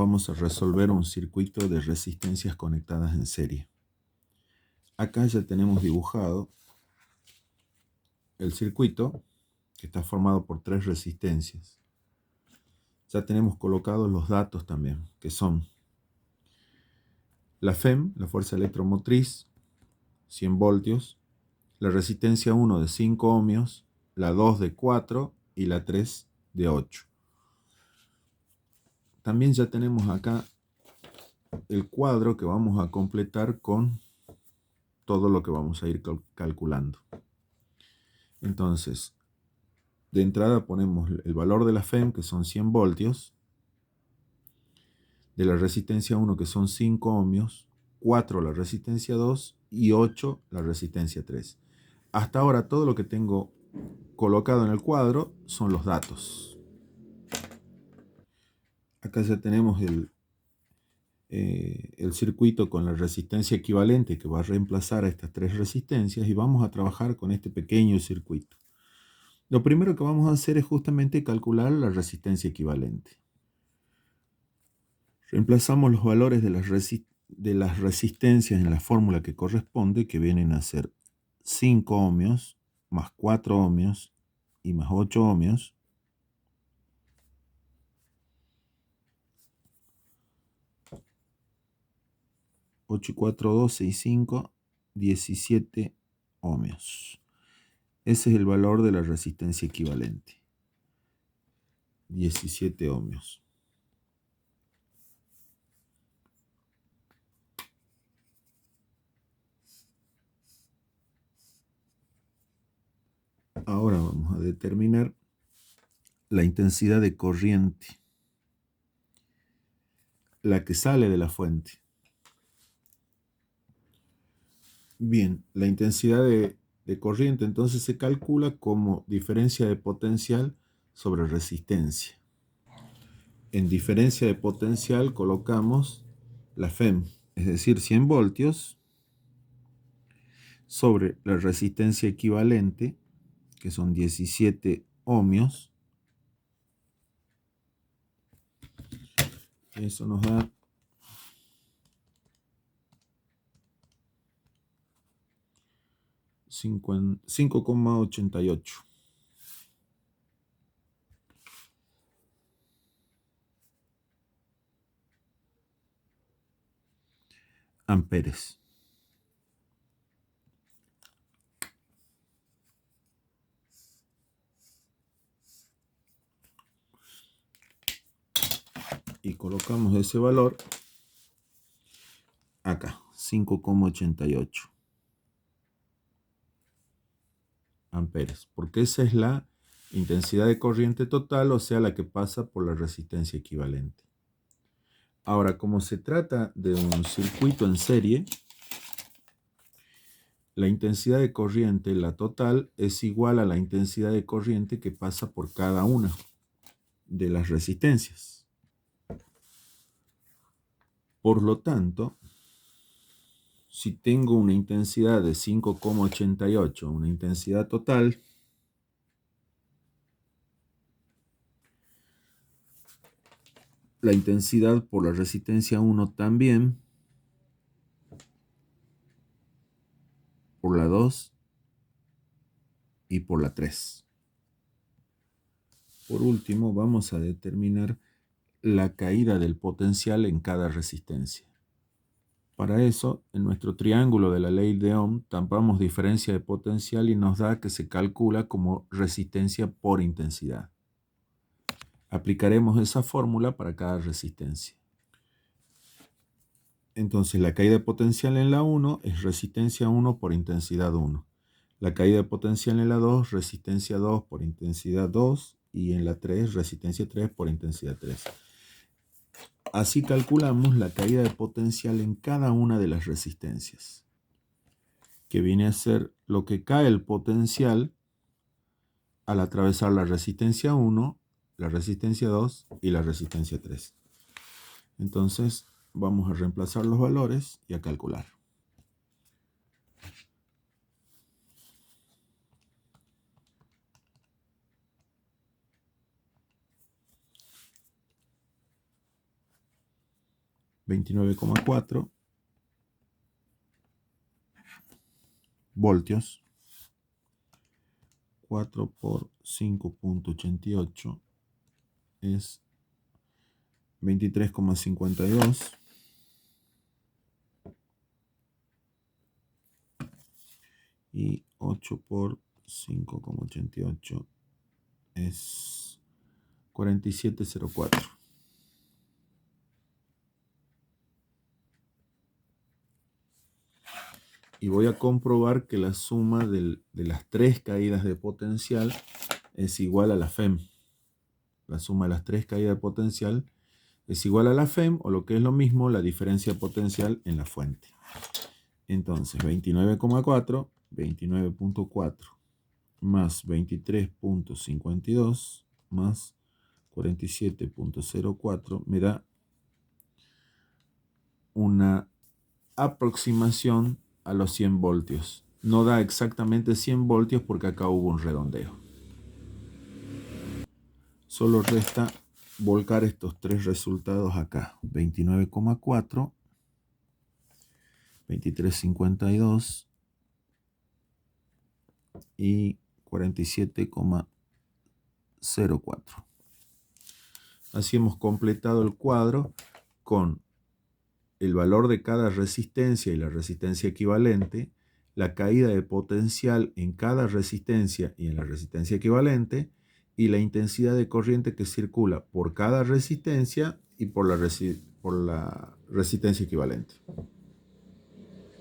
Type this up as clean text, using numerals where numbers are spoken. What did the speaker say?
vamos a resolver un circuito de resistencias conectadas en serie. Acá ya tenemos dibujado el circuito, que está formado por 3 resistencias. Ya tenemos colocados los datos también, que son la FEM, la fuerza electromotriz, 100 voltios, la resistencia 1 de 5 ohmios, la 2 de 4 y la 3 de 8. También ya tenemos acá el cuadro que vamos a completar con todo lo que vamos a ir calculando. Entonces, de entrada ponemos el valor de la FEM, que son 100 voltios, de la resistencia 1, que son 5 ohmios, 4 la resistencia 2 y 8 la resistencia 3. Hasta ahora todo lo que tengo colocado en el cuadro son los datos. Acá ya tenemos el circuito con la resistencia equivalente que va a reemplazar a estas 3 resistencias, y vamos a trabajar con este pequeño circuito. Lo primero que vamos a hacer es justamente calcular la resistencia equivalente. Reemplazamos los valores de las resistencias en la fórmula que corresponde, que vienen a ser 5 ohmios más 4 ohmios y más 8 ohmios. 8 y 4, 12 y 5, 17 ohmios. Ese es el valor de la resistencia equivalente. 17 ohmios. Ahora vamos a determinar la intensidad de corriente, la que sale de la fuente. Bien, la intensidad de corriente entonces se calcula como diferencia de potencial sobre resistencia. En diferencia de potencial colocamos la FEM, es decir, 100 voltios, sobre la resistencia equivalente, que son 17 ohmios. Eso nos da 5,88 amperes. Y colocamos ese valor acá, 5,88 amperes, porque esa es la intensidad de corriente total, o sea, la que pasa por la resistencia equivalente. Ahora, como se trata de un circuito en serie, la intensidad de corriente, la total, es igual a la intensidad de corriente que pasa por cada una de las resistencias. Por lo tanto, si tengo una intensidad de 5,88, una intensidad total, la intensidad por la resistencia 1 también, por la 2 y por la 3. Por último, vamos a determinar la caída del potencial en cada resistencia. Para eso, en nuestro triángulo de la ley de Ohm, tampamos diferencia de potencial y nos da que se calcula como resistencia por intensidad. Aplicaremos esa fórmula para cada resistencia. Entonces, la caída de potencial en la 1 es resistencia 1 por intensidad 1. La caída de potencial en la 2, resistencia 2 por intensidad 2. Y en la 3, resistencia 3 por intensidad 3. Así calculamos la caída de potencial en cada una de las resistencias, que viene a ser lo que cae el potencial al atravesar la resistencia 1, la resistencia 2 y la resistencia 3. Entonces, vamos a reemplazar los valores y a calcular. 29,4 voltios. 4 por 5.88 es 23,52. Y 8 por 5,88 es 47,04. Y voy a comprobar que la suma de las tres caídas de potencial es igual a la FEM. La suma de las tres caídas de potencial es igual a la FEM, o lo que es lo mismo, la diferencia potencial en la fuente. Entonces, 29,4, 29.4 más 23.52 más 47.04 me da una aproximación a los 100 voltios. No da exactamente 100 voltios porque acá hubo un redondeo. Solo resta volcar estos tres resultados acá. 29,4, 23,52 y 47,04. Así hemos completado el cuadro con el valor de cada resistencia y la resistencia equivalente, la caída de potencial en cada resistencia y en la resistencia equivalente, y la intensidad de corriente que circula por cada resistencia y por la resistencia equivalente.